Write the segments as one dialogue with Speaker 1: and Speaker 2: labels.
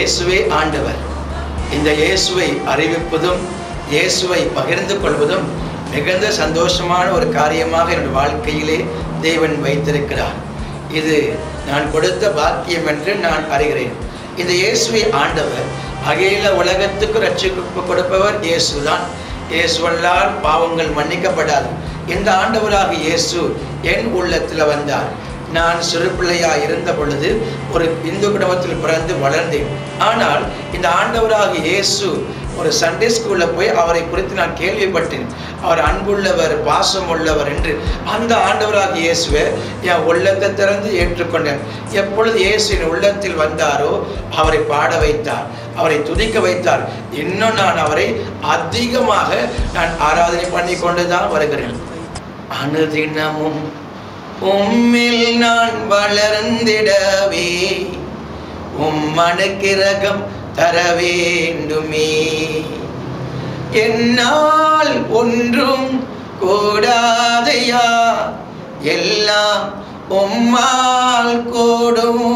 Speaker 1: இயேசுவே ஆண்டவர். இந்த இயேசுவை அறிவிப்பதும் இயேசுவை பகிர்ந்து கொள்வதும் மிகுந்த சந்தோஷமான ஒரு காரியமாக என்னுடைய வாழ்க்கையிலே தேவன் வைத்திருக்கிறார். இது நான் கொடுத்த பாக்கியம் என்று நான் அறிகிறேன். இந்த இயேசுவை ஆண்டவர் அகில உலகத்துக்கு ரட்சிப்பு கொடுப்பவர் இயேசுதான். இயேசுவல்லால் பாவங்கள் மன்னிக்கப்படாது. இந்த ஆண்டவராக இயேசு என் உள்ளத்தில் வந்தார். நான் சிறு பிள்ளையாக இருந்த பொழுது ஒரு இந்து குடும்பத்தில் பிறந்து வளர்ந்தேன். ஆனால் இந்த ஆண்டவராக இயேசு ஒரு சண்டே ஸ்கூலில் போய் அவரை குறித்து நான் கேள்விப்பட்டேன். அவர் அன்புள்ளவர், பாசம் உள்ளவர் என்று. அந்த ஆண்டவராக இயேசுவை என் உள்ளத்தை திறந்து ஏற்றுக்கொண்டேன். எப்பொழுது இயேசு என் உள்ளத்தில் வந்தாரோ அவரை பாட வைத்தார், அவரை துதிக்க வைத்தார். இன்னும் நான் அவரை அதிகமாக நான் ஆராதனை பண்ணி கொண்டு தான் வருகிறேன். அனுதினமும் உம்மில் நான் வளர்ந்திடவே உம்மனுக்கிரகம் தர வேண்டுமே. என்னால் ஒன்றும் கூடாதையா, எல்லாம் உம்மால் கூடும்.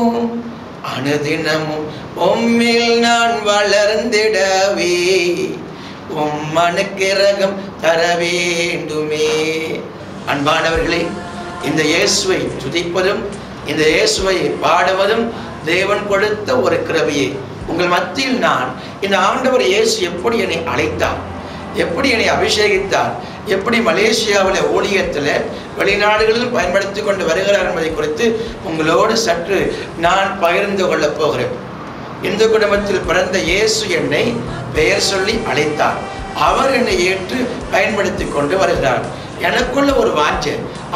Speaker 1: அனுதினமும் உம்மில் நான் வளர்ந்திடவே உம்மனுக்கிரகம் தர வேண்டுமே. அன்பானவர்களே, இந்த இயேசுவை துதிப்பதும் இந்த இயேசுவை பாடுவதும் தேவன் கொடுத்த ஒரு கிருபையே. உங்கள் மத்தியில் நான் இந்த ஆண்டவர் இயேசு எப்படி என்னை அழைத்தார், எப்படி என்னை அபிஷேகித்தார், எப்படி மலேசியாவில் ஊழியத்தில் வெளிநாடுகளில் பயன்படுத்தி கொண்டு வருகிறார் என்பதை குறித்து உங்களோடு சற்று நான் பகிர்ந்து கொள்ளப் போகிறேன். இந்து குடும்பத்தில் பிறந்த இயேசு என்னை பெயர் சொல்லி அழைத்தார். அவர் என்னை ஏற்று பயன்படுத்தி கொண்டு வருகிறார். எனக்குள்ள ஒரு வாஞ்சை.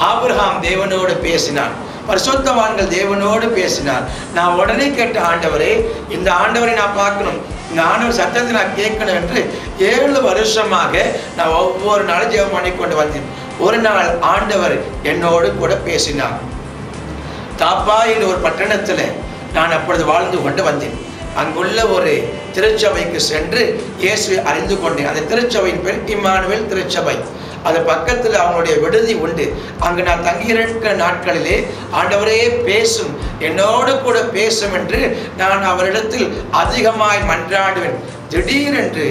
Speaker 1: ஆபிரகாம் தேவனோடு பேசினான், பரிசுத்தவான்கள் தேவனோடு பேசினார். நான் உடனே கேட்ட, ஆண்டவரே, இந்த ஆண்டவரை நான் பார்க்கணும், இந்த ஆண்டவர் சத்தத்தை நான் கேட்கணும் என்று 7 வருஷமாக நான் ஒவ்வொரு நாளும் ஜெபம் பண்ணி கொண்டு வந்தேன். ஒரு நாள் ஆண்டவர் என்னோடு கூட பேசினார். தாப்பா என்ற ஒரு பட்டணத்தில் நான் அப்பொழுது வாழ்ந்து கொண்டு வந்தேன். அங்குள்ள ஒரு திருச்சபைக்கு சென்று இயேசுவை அறிந்து கொண்டேன். அந்த திருச்சபையின் பேர் இம்மானுவேல் திருச்சபை. அது பக்கத்தில் அவங்களுடைய விடுதி உண்டு. அங்கு நான் தங்கியிருக்கிற நாட்களிலே ஆண்டவரே பேசும், என்னோடு கூட பேசும் என்று நான் அவரிடத்தில் அதிகமாய் மன்றாடுவேன். திடீரென்று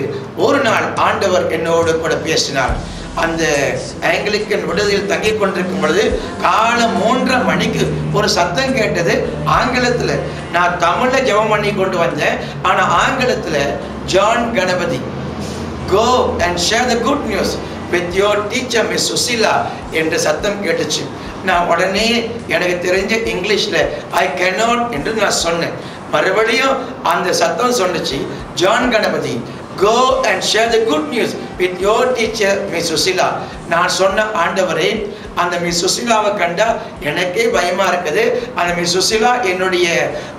Speaker 1: ஒரு நாள் ஆண்டவர் என்னோடு கூட பேசினார். அந்த ஆங்கிலிக்கன் விடுதியில் தங்கி கொண்டிருக்கும் பொழுது காலம் 3:30 மணிக்கு ஒரு சத்தம் கேட்டது ஆங்கிலத்தில். நான் தமிழில் ஜெபம் பண்ணி கொண்டு வந்தேன், ஆனால் ஆங்கிலத்தில் John Ganapathi, go and share the good news with your teacher Miss Susila என்ற சத்தம் கேட்டுச்சு. நான் உடனே எனக்கு தெரிஞ்ச இங்கிலீஷில் I cannot என்று நான் சொன்னேன். மறுபடியும் அந்த சத்தம் சொன்னிச்சு, John Ganapathi, go and share the good news with your teacher Miss Susila. நான் சொன்ன, ஆண்டவரே, அந்த மிஸ் சுசிலாவை கண்டா எனக்கே பயமா இருக்குது. அந்த மிஸ் சுசிலா என்னுடைய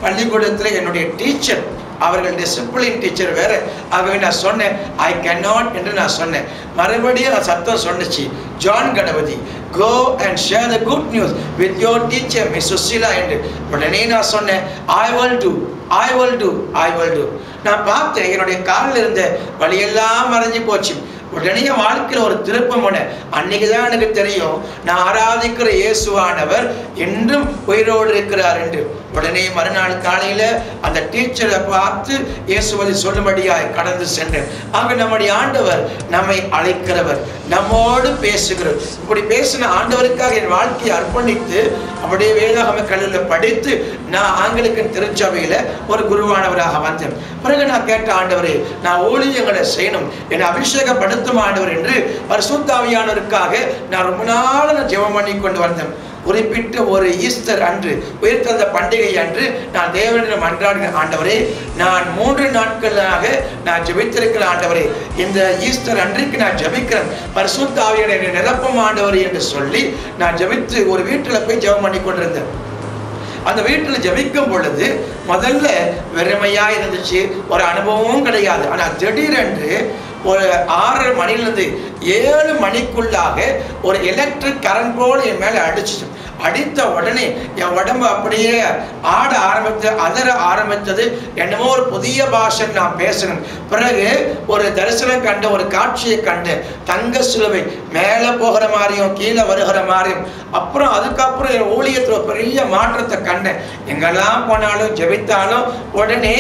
Speaker 1: பள்ளிக்கூடத்தில் என்னுடைய டீச்சர், அவர்கள் டிசிப்ளின் டீச்சர் வேற. ஆகவே நான் சொன்னேன் I cannot என்று நான் சொன்னேன். மறுபடியும் சத்தம் சொன்னிச்சு, John Ganapathi, go and share the good news with your teacher Miss Susila என்று. உடனே நான் சொன்னேன் I will do, I will do, I will do. நான் பார்த்தேன், என்னுடைய காலில் இருந்த வழியெல்லாம் மறைஞ்சு போச்சு. உடனே வாழ்க்கையில் ஒரு திருப்பம் ஒன்று. அன்னைக்கு தான் எனக்கு தெரியும், நான் ஆராதிக்கிற இயேசுவானவர் என்றும் உயிரோடு இருக்கிறார் என்று. உடனே மறுநாள் காலையில் அந்த டீச்சரை பார்த்து இயேசுவை சொல்லும்படியாய் கடந்து சென்றேன். ஆக நம்முடைய ஆண்டவர் நம்மை அழைக்கிறவர், நம்மோடு பேசுகிறவர். இப்படி பேசின ஆண்டவருக்காக என் வாழ்க்கையை அர்ப்பணித்து அப்படியே வேதாகம கல்லூரியில் படித்து நான் ஆங்கிலிக்கன் திருச்சபையில் ஒரு குருவானவராக வந்தேன். பிறகு நான் கேட்ட, ஆண்டவரே, நான் ஊழியங்களை செய்யணும், என்னை அபிஷேகப்படுத்தும் ஆண்டவர் என்று பரிசுத்த ஆவியானவருக்காக நான் ரொம்ப நாள் நான் ஜெபம் பண்ணி கொண்டு வந்தேன். குறிப்பிட்ட ஒரு ஈஸ்டர் அன்று, உயிர்த்தெழுந்த பண்டிகை அன்று நான் தேவனிடம் மன்றாடுகிறேன், ஆண்டவரே, நான் 3 நாட்களாக நான் ஜெபித்திருக்கிற ஆண்டவரே, இந்த ஈஸ்டர் அன்றைக்கு நான் ஜெபிக்கிறேன், பரிசுத்த ஆவியானவரை நிரப்பும் ஆண்டவரே என்று சொல்லி நான் ஜெபித்து ஒரு வீட்டில் போய் ஜெபம் பண்ணி கொண்டிருந்தேன். அந்த வீட்டில் ஜெபிக்கும் பொழுது முதல்ல வெறுமையா இருந்துச்சு, ஒரு அனுபவமும் கிடையாது. ஆனால் திடீரென்று ஒரு 6:30 மணிலிருந்து 7 மணிக்குள்ளாக ஒரு எலக்ட்ரிக் கரண்ட் போல் என் மேலே அடிச்சிச்சு. அடித்த உடனே என் உடம்பு அப்படியே ஆட அதர ஆரம்பித்தது. என்னமோ ஒரு புதிய பாஷை நான் பேசணும். பிறகு ஒரு தரிசனம் கண்ட, ஒரு காட்சியை கண்டு, தங்க சிலுவை மேலே போகிற மாதிரியும் கீழே வருகிற மாதிரியும். அப்புறம் அதுக்கப்புறம் என் ஊழியத்தில் ஒரு பெரிய மாற்றத்தை கண்டேன். எங்கெல்லாம் போனாலும் ஜெபித்தாலும் உடனே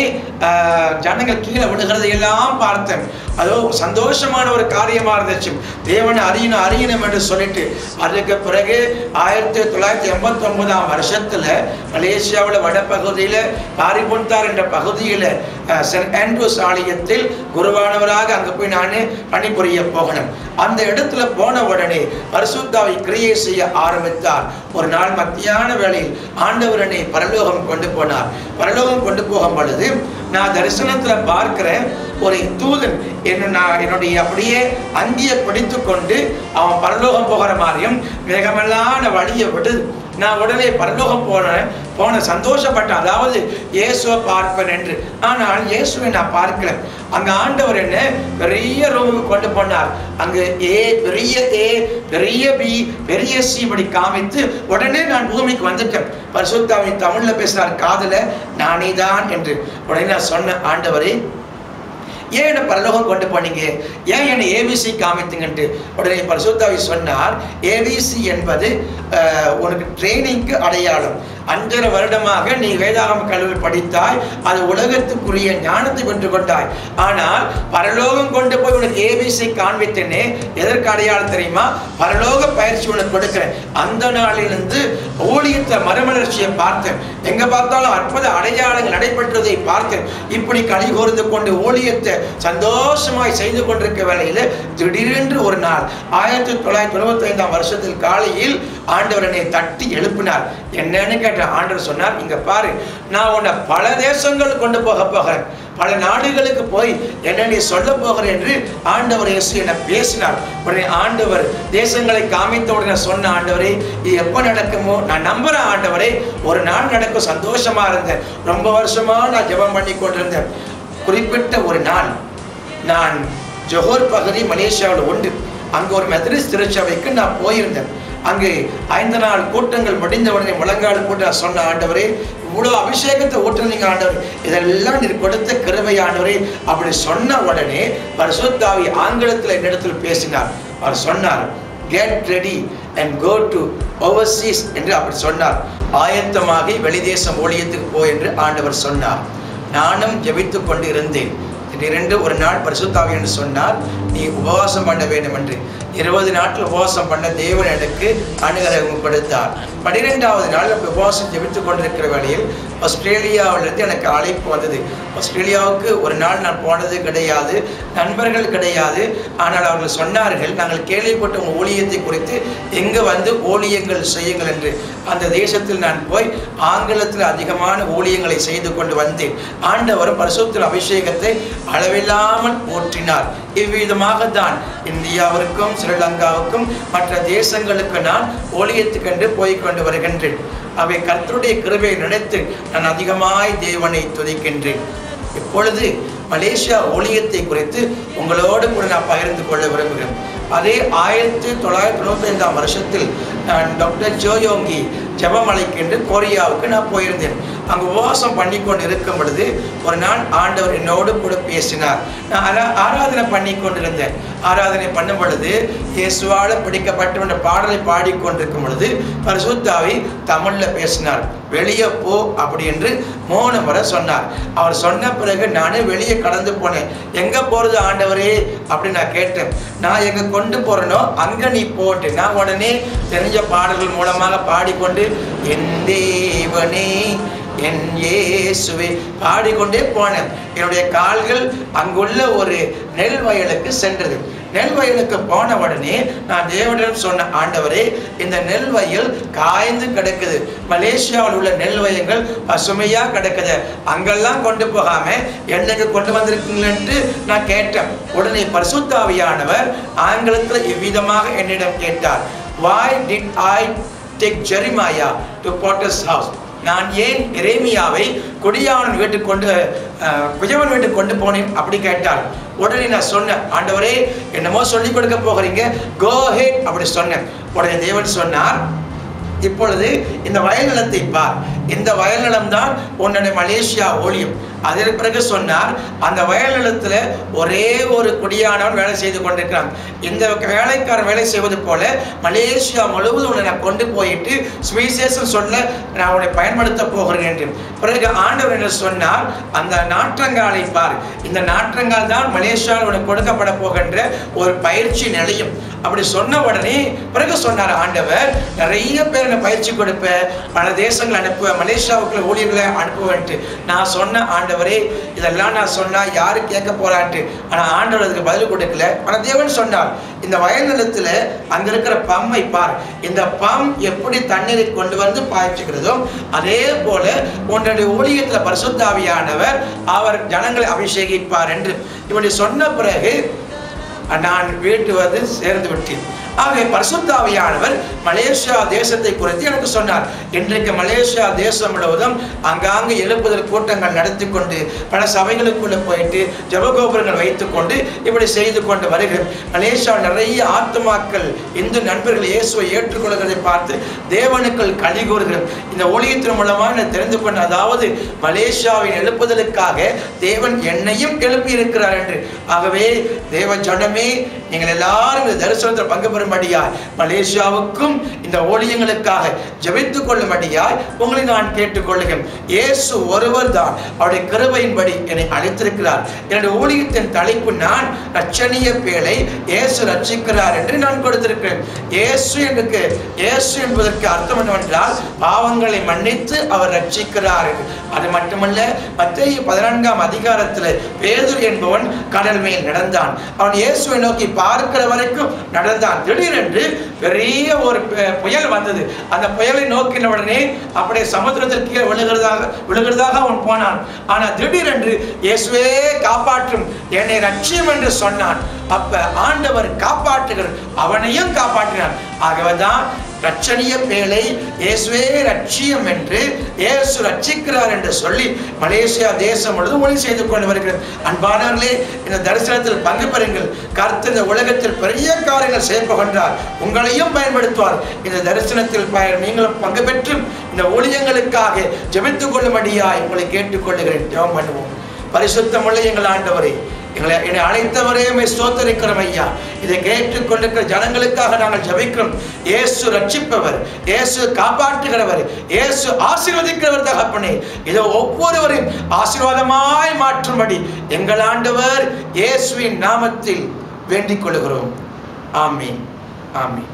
Speaker 1: ஜனங்கள் கீழே விடுகிறதை எல்லாம் பார்த்தேன். அதோ சந்தோஷமான ஒரு காரியமா இருந்துச்சு. தேவனை அறியணும் என்று சொல்லிட்டு அதுக்கு பிறகு 1989 வருஷத்துல மலேசியாவில் வடபகுதியில காரிபுந்தார் என்ற பகுதியில சென்ட் ஆண்ட்ரூஸ் ஆலயத்தில் குருவானவராக அங்க போய் நான் பணிபுரிய போகணும். அந்த இடத்துல போன உடனே பரிசுத்தாவை கிரியை செய்ய ஆரம்பித்தார். ஒரு நாள் மத்தியான வேளையில் ஆண்டவர் என்னை பரலோகம் கொண்டு போனார். பரலோகம் கொண்டு போகும் பொழுது நான் தரிசனத்துல பார்க்கிறேன், ஒரு தூதன் என்னுடைய அப்படியே அங்கியை பிடித்து கொண்டு அவன் பரலோகம் போகிற மாதிரியும் வேகமெல்லாம் வழியை விடு. நான் உடனே பரலோகம் போன சந்தோஷப்பட்டேன். அதாவது இயேசுவை பார்ப்பேன் என்று. ஆனால் இயேசுவை நான் பார்க்கல. அங்க ஆண்டவர் என்ன பெரிய ரூமுக்கு கொண்டு போனார். அங்கு பெரிய பெரிய பி பெரிய சி இப்படி காமித்து உடனே நான் பூமிக்கு வந்துட்டேன். பரிசுத்தாவி தமிழ்ல பேசினார் காதுல, நானே தான் என்று. உடனே நான் சொன்ன, ஆண்டவரே ஏன் என்னை பரலோகம் கொண்டு போனீங்க, ஏன் என்னை ஏபிசி காமித்துங்கன்ட்டு. உடனே பரிசுத்தாவி சொன்னார், ஏபிசி என்பது உனக்கு ட்ரைனிங்க்கு அடையாளம். 5.5 வருடமாக நீ வேதாகம கல்லூரி படித்தாய், அது உலகத்துக்குரிய ஞானத்தை பெற்று கொண்டாய். ஆனால் பரலோகம் கொண்டு போய் உனக்கு ஏபிசி காண்பித்தேனே, எதற்கு அடையாளம் தெரியுமா? பரலோக பயிற்சி உனக்கு கொடுக்கிறேன். அந்த நாளிலிருந்து ஊழியத்தை மறுமலர்ச்சியை பார்த்தேன். எங்க பார்த்தாலும் அற்புத அடையாளங்கள் நடைபெற்றதை பார்த்தேன். இப்படி களி கூர்ந்து கொண்டு ஊழியத்தை சந்தோஷமாய் செய்து கொண்டிருக்க வேளையில் திடீரென்று ஒரு நாள் 1995 வருஷத்தில் காலையில் ஆண்டவர் என்னை தட்டி எழுப்பினார். என்னன்னு கேட்ட ஆண்டவர் சொன்னார், இங்க பாரு, நான் உன்னை பல தேசங்களுக்கு கொண்டு போகிறேன், பல நாடுகளுக்கு போய் என்ன நீ சொல்ல போகிறேன் என்று ஆண்டவர் இயேசு என பேசினார். உடனே ஆண்டவர் தேசங்களை காமித்த உடனே சொன்ன, ஆண்டவரே இது எப்போ நடக்குமோ நான் நம்புறேன் ஆண்டவரே, ஒரு நாள் நடக்கும். சந்தோஷமா இருந்தேன். ரொம்ப வருஷமா நான் ஜெபம் பண்ணி கொண்டிருந்தேன். குறிப்பிட்ட ஒரு நாள் நான் ஜொஹோர் பகுதி மலேசியாவில் உண்டு, அங்கே ஒரு மெத்தடிஸ்ட் திருச்சபைக்கு நான் போயிருந்தேன். அங்கே 5 நாள் கூட்டங்கள் முடிந்த உடனே முழங்காடு போட்டு நான் சொன்ன, ஆண்டவரே இவ்வளோ அபிஷேகத்தை ஊற்றுனீங்க ஆண்டவர், இதெல்லாம் நீர் கொடுத்த கிருபை ஆண்டவரே. அப்படி சொன்ன உடனே பரிசுத்தாவி ஆங்கிலத்தில் என்னிடத்தில் பேசினார். அவர் சொன்னார், get ready and go to overseas என்று அப்படி சொன்னார். ஆயத்தமாகி வெளிதேசம் ஊழியத்துக்கு போ என்று ஆண்டவர் சொன்னார். நானும் ஜெபித்து கொண்டு இருந்தேன். திடீரென்று ஒரு நாள் பரிசுத்தாவி என்று சொன்னார், நீ உபவாசம் பண்ண வேண்டும் என்று. 20 நாட்கள் உபவாசம் பண்ண தேவன் எனக்கு அனுகிரகம் கொடுத்தார். 12வது நாள் உபவாசம் ஜெபித்துக் கொண்டிருக்கிற வேளையில் ஆஸ்திரேலியாவிலிருந்து எனக்கு அழைப்பு வந்தது. ஆஸ்திரேலியாவுக்கு ஒரு நாள் நான் போனது கிடையாது, நண்பர்கள் கிடையாது. ஆனால் அவர்கள் சொன்னார்கள், நாங்கள் கேள்விப்பட்ட உங்கள் ஊழியத்தை குறித்து எங்கே வந்து ஊழியங்கள் செய்யுங்கள் என்று. அந்த தேசத்தில் நான் போய் ஆங்கிலத்தில் அதிகமான ஊழியங்களை செய்து கொண்டு வந்தேன். ஆண்டவர் பரிசுத்த அபிஷேகத்தை அளவில்லாமல் ஊற்றினார். இவ்விதமாகத்தான் இந்தியாவிற்கும் ஸ்ரீலங்காவுக்கும் மற்ற தேசங்களுக்கு நான் ஊழியத்துக்கென்று போய்கொண்டு வருகின்றேன். அவை கர்த்தருடைய கிருபையை நினைத்து நான் அதிகமாய் தேவனை துதிக்கின்றேன். இப்பொழுது மலேசியா ஊழியத்தை குறித்து உங்களோடு கூட நான் பகிர்ந்து கொள்ள விரும்புகிறேன். அதே 1995 வருஷத்தில் நான் டாக்டர் ஜோயோங்கி ஜெபமலைக்கென்று கொரியாவுக்கு நான் போயிருந்தேன். அங்கே உபவாசம் பண்ணி கொண்டு இருக்கும் பொழுது ஒரு நாள் ஆண்டவர் என்னோடு கூட பேசினார். நான் ஆராதனை பண்ணி கொண்டிருந்தேன். ஆராதனை பண்ணும் பொழுது இயேசுவால் பிடிக்கப்பட்ட என்ற பாடலை பாடிக்கொண்டிருக்கும் பொழுது பரிசுத்தாவி தமிழில் பேசினார். வெளியே போ அப்படி என்று 3 முறை சொன்னார். அவர் சொன்ன பிறகு நானே வெளியே கடந்து போனேன். எங்கே போகிறது ஆண்டவரே அப்படின்னு நான் கேட்டேன். நான் எங்கே கொண்டு போகிறேனோ அங்கே நீ போட்டு நான் உடனே தெரிஞ்ச பாடல்கள் மூலமாக பாடிக்கொண்டு என் தேவனே என் இயேசுவே பாடிக்கொண்டே போனேன். என்னுடைய கால்கள் அங்குள்ள ஒரு நெல் வயலுக்கு சென்றது. நெல் வயலுக்கு போன உடனே நான் தேவனிடம் சொன்ன, ஆண்டவரே இந்த நெல் வயல் காய்ந்து கிடக்குது, மலேசியாவில் உள்ள நெல் வயல்கள் பசுமையா கிடக்குது, அங்கெல்லாம் கொண்டு போகாம என்னைக்கு கொண்டு வந்திருக்கீங்களேன்ட்டு நான் கேட்டேன். உடனே பரிசுத்தாவியானவர் ஆங்கிலத்தில் இவ்விதமாக என்னிடம் கேட்டார், why did I take Jeremiah to Potter's house? நான் ஏன் எரேமியாவை குடியானவன் வீட்டுக்கு குயவன் வீட்டுக்கு கொண்டு போனேன் அப்படி கேட்டார். உடனே நான் சொன்னேன், ஆண்டவரே என்னமோ சொல்லிக் கொடுக்க போகிறீங்க, கோ ஹெட் அப்படி சொன்னேன். உடனே தேவன் சொன்னார், இப்பொழுது இந்த வயல் நிலத்தை பார், இந்த வயல் நிலம் தான் உன்னுடைய மலேசியா ஊழியம். அதற்கு பிறகு சொன்னார், அந்த வயல் நிலத்துல ஒரே ஒரு குடியானவன் வேலை செய்து கொண்டிருக்கிறான். இந்த வேலைக்காரன் வேலை செய்வது போல மலேசியா முழுவதும் உன்னை நான் கொண்டு போயிட்டு சுவிசேஷம் சொல்ல நான் உன்னை பயன்படுத்த போகிறேன் என்று. பிறகு ஆண்டவர் என்ன சொன்னார், அந்த நாற்றங்காலை பார், இந்த நாற்றங்கால் தான் மலேசியாவில் உனக்கு கொடுக்கப்பட போகின்ற ஒரு பயிற்சி நிலையம். அப்படி சொன்ன உடனே பிறகு சொன்னார் ஆண்டவர், நிறைய பேர் என்ன பயிற்சி கொடுப்ப, பல தேசங்கள் அனுப்புவேன், மலேசியாவுக்குள்ள ஊழியர்களை அனுப்புவேன்ட்டு. நான் சொன்ன ஆண்டவரே, இதெல்லாம் நான் சொன்னா யாரு கேட்க போறான்ட்டு. ஆனா ஆண்டவர் அதுக்கு பதில் கொடுக்கல. ஆனா தேவன் சொன்னார், இந்த வயல் நிலத்துல அங்க இருக்கிற பம்மை பார், இந்த பம் எப்படி தண்ணீரை கொண்டு வந்து பாய்ச்சுகிறதோ அதே போல உன்னுடைய ஊழியத்துல பரிசுத்த ஆவியானவர் அவர் ஜனங்களை அபிஷேகிப்பார் என்று இப்படி சொன்ன பிறகு நான் வீட்டு வந்து சேர்ந்து விட்டேன். ஆகவே பரிசுத்த ஆவியானவர் மலேசியா தேசத்தை குறித்து எனக்கு சொன்னார். இன்றைக்கு மலேசியா தேசம் முழுவதும் அங்காங்கு எழுப்புதல் கூட்டங்கள் நடத்தி கொண்டு பல சபைகளுக்குள்ள போயிட்டு ஜபகோபுரங்கள் வைத்துக் கொண்டு இப்படி செய்து கொண்டு வருகிறேன். மலேசியா நிறைய ஆத்துமாக்கள் இந்து நண்பர்கள் இயேசுவை ஏற்றுக்கொள்கிறதை பார்த்து தேவனுக்குள் களி கூறுகிறேன். இந்த ஊழியத்தின் மூலமாக நான் தெரிந்து கொண்ட, அதாவது மலேசியாவின் எழுப்புதலுக்காக தேவன் என்னையும் எழுப்பி இருக்கிறார் என்று. ஆகவே தேவ ஜனமே, நீங்கள் எல்லாரும் இந்த தரிசனத்தில் பங்கு பெறும்படியாய் மலேசியாவுக்கும் இந்த ஊழியங்களுக்காக ஜெபித்துக் கொள்ளும்படியாய் உங்களை நான் கேட்டுக்கொள்கிறேன். இயேசு ஒருவர் தான் அவருடைய கிருபையின்படி என்னை அழைத்திருக்கிறார். என்னுடைய ஊழியத்தின் தலைப்பு நான் ரட்சணிய பேழை, இயேசு ரட்சிக்கிறார் என்று நான் கொடுத்திருக்கிறேன். இயேசு என்பதற்கு அர்த்தம் என்னவென்றால் பாவங்களை மன்னித்து அவர் ரட்சிக்கிறார். அது மட்டுமல்ல, மத்தேயு 14ஆம் அதிகாரத்தில் பேதுரு என்பவன் கடல் மேல் நடந்தான். அவன் இயேசுவை நோக்கி பார்க்கிற வரைக்கும் நடந்தான். திடீரென்று பெரிய ஒரு புயல் வந்தது. அந்த புயலை நோக்கின உடனே அப்படியே சமுத்திரத்திற்கு விழுகிறதாக அவன் போனான். ஆனா திடீரென்று இயேசுவே காப்பாற்றும், என்னை ரட்சியும் என்று சொன்னான். அப்ப ஆண்டவர் காப்பாற்றுகிறார், அவனையும் காப்பாற்றினார். ஆகவேதான் ரட்சணிய பேழை, இயேசுவே ரட்சியம் என்று, இயேசு ரட்சிக்கிறார் என்று சொல்லி மலேசியா தேசம் முழுவதும் ஒளி செய்து கொண்டு வருகிறது. அன்பானவர்களே, இந்த தரிசனத்தில் பங்கு பெறுங்கள். கர்த்தர் இந்த உலகத்தில் பெரிய காரியங்கள் செய்யப்போகின்றார், உங்களையும் பயன்படுத்துவார். இந்த தரிசனத்தில் நீங்களும் பங்கு பெற்று இந்த ஊழியங்களுக்காக ஜெபித்துக் கொள்ளும்படியாய் உங்களை கேட்டுக்கொள்ளுகிறேன். ஜெபம் பண்ணுவோம். பரிசுத்தமுள்ள எங்கள் ஆண்டவரே, என்னை அழைத்தவரே ஸ்தோத்திரிக்கிறோம் ஐயா. இதை கேட்டுக்கொண்டிருக்கிற ஜனங்களுக்காக நாங்கள் ஜெபிக்கிறோம். இயேசு ரட்சிப்பவர், இயேசு காப்பாற்றுகிறவர், இயேசு ஆசீர்வதிக்கிறவர் தகப்பனே. இதை ஒவ்வொருவரையும் ஆசீர்வாதமாய் மாற்றும்படி எங்கள் ஆண்டவர் இயேசுவின் நாமத்தில் வேண்டிக் கொள்கிறோம். ஆமீன், ஆமீன்.